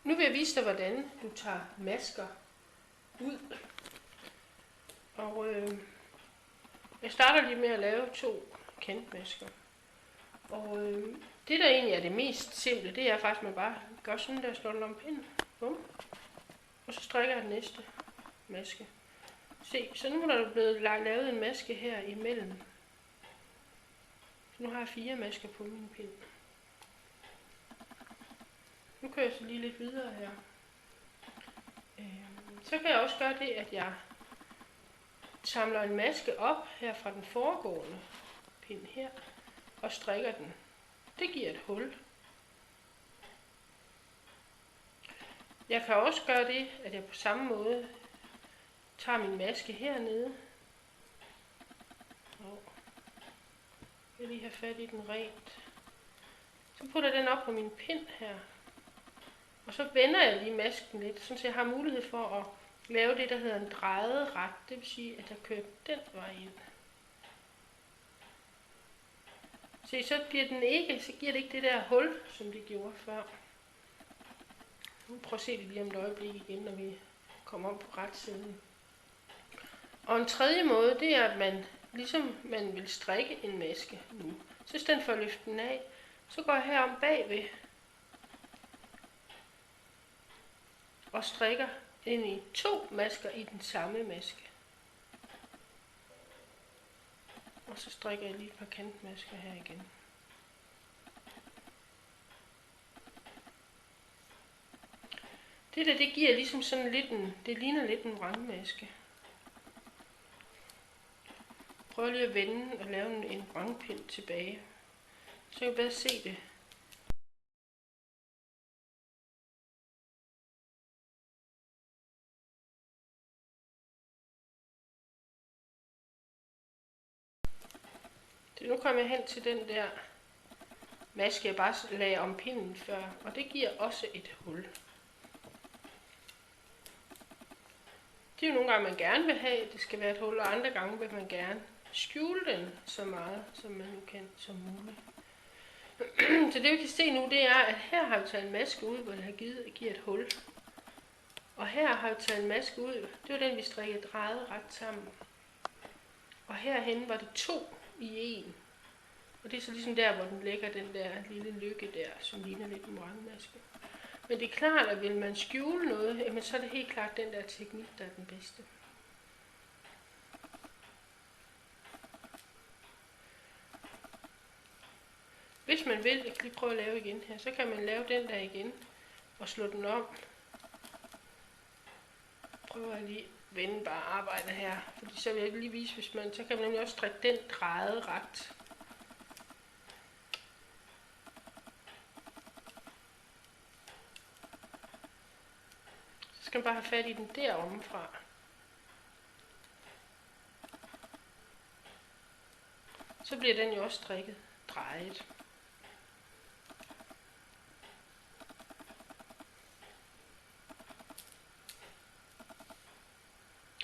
Nu vil jeg vise dig, hvordan du tager masker ud. Og jeg starter lige med at lave 2 kantmasker. Og det, der egentlig er det mest simple, det er faktisk, at man bare gør sådan der, slår den om pinden. Bum. Og så strikker jeg den næste maske. Se, så nu er der blevet lavet en maske her imellem. Så nu har jeg 4 masker på min pind. Nu kører jeg så lige lidt videre her. Så kan jeg også gøre det, at jeg samler en maske op her fra den foregående pind her, og strikker den. Det giver et hul. Jeg kan også gøre det, at jeg på samme måde tager min maske hernede. Og jeg lige have fat i den rent. Så putter jeg den op på min pind her. Og så vender jeg lige masken lidt, så jeg har mulighed for at lave det, der hedder en drejet ret. Det vil sige, at jeg kører den vej ind. Se, så giver det ikke det der hul, som det gjorde før. Nu prøv at se det lige om et øjeblik igen, når vi kommer om på ret siden. Og en tredje måde, det er, at man, ligesom man vil strikke en maske nu, så i stedet for at løfte den af, så går jeg herom bagved og strikker ind i 2 masker i den samme maske. Og så strikker jeg lige et par kantmasker her igen. Det der, det giver ligesom sådan lidt det ligner lidt en vrangmaske. Prøv lige at vende og lave en vrangpind tilbage. Så kan jeg bedre se det. Nu kommer jeg hen til den der maske, jeg bare lagde om pinden før, og det giver også et hul. Det er jo nogle gange, man gerne vil have, det skal være et hul, og andre gange vil man gerne skjule den så meget, som man nu kan som muligt. Så det vi kan se nu, det er, at her har vi taget en maske ud, hvor det har giver et hul. Og her har vi taget en maske ud, det var den, vi strikkede drejet ret sammen. Og herhen var det 2 i 1. Og det er så ligesom der, hvor den lægger den der lille lykke der, som ligner lidt en vrangmaske. Men det er klart, at vil man skjule noget, jamen så er det helt klart den der teknik, der er den bedste. Hvis man vil, jeg kan lige prøve at lave igen her, så kan man lave den der igen og slå den om. Prøver jeg lige vende bare arbejdet her, fordi så vil jeg lige vise, hvis man, så kan man nemlig også strikke den drejet ret. Så skal man bare have fat i den deromme fra. Så bliver den jo også strikket drejet.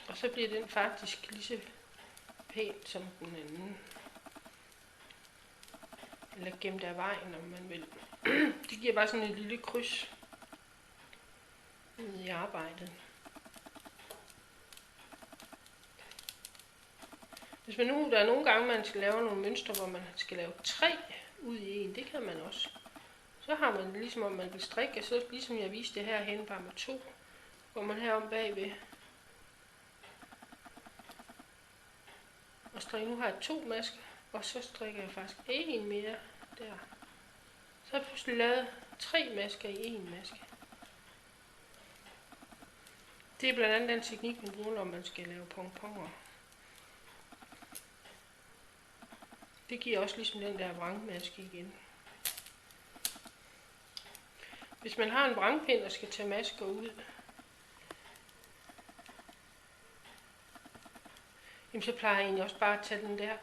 Og så bliver den faktisk lige så pænt som den anden. Eller gemt af vejen, om man vil. Det giver bare sådan et lille kryds i arbejdet. Hvis man nu, der er nogle gange, man skal lave nogle mønstre, hvor man skal lave 3 ud i en, det kan man også. Så har man det ligesom, om man vil strikke, så ligesom jeg viste det herhen, bare med 2, går man herom bagved. Og strikker, nu har jeg 2 masker, og så strikker jeg faktisk en mere der. Så har jeg pludselig lavet 3 masker i 1 maske. Det er blandt andet den teknik, man bruger, når man skal lave pongponger. Det giver også ligesom den der vrangmaske igen. Hvis man har en vrangpind og skal tage masker ud, jamen så plejer jeg egentlig også bare at tage den der,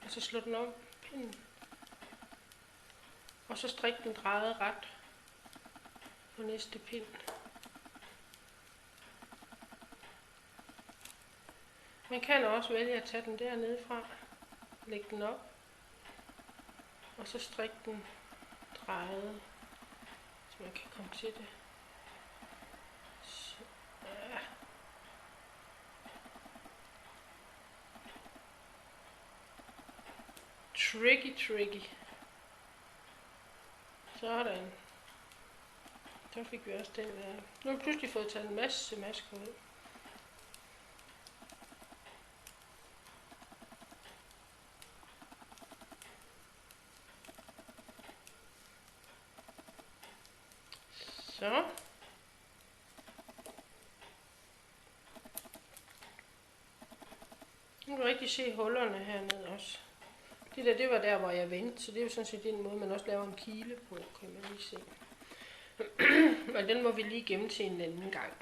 og så slå den om pinden. Og så strikke den drejet ret på næste pind. Man kan også vælge at tage den dernede fra, lægge den op, og så strikke den drejet, så man kan komme til det. tricky. Sådan. Så fik vi også den der. Nu har vi pludselig fået taget en masse masker ud. Så. Nu kan du rigtig se hullerne hernede også. Det var der, hvor jeg vendte, så det er jo sådan set den måde, man også laver en kile på, kan man lige se. Men den må vi lige gemme til en anden gang.